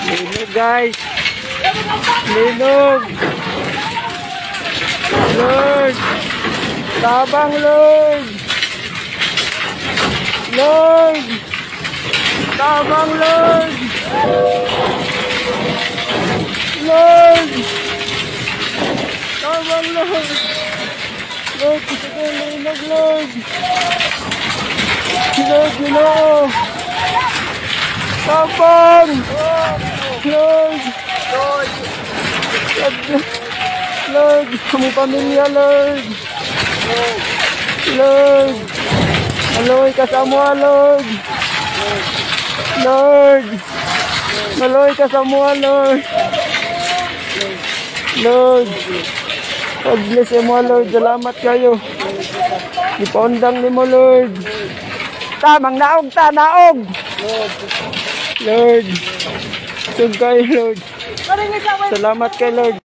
Linog guys. Linog. Lord. Tabang Lord. Lord. Tabang Lord. Lord. Tabang Lord. Lord, gusto ko yung linog Lord. Lord, Lord. Tabang. Lord. Lord. Lord, kami pamilya, Lord. Lord. Maloy ka sa mua, Lord. Lord. Maloy ka sa mua, Lord. Lord. God bless mo, Lord. Salamat kayo. Ipondang ni mo, Lord. Tamang naog, naog. Lord. Sug kayo, Lord. Salamat kay Lord.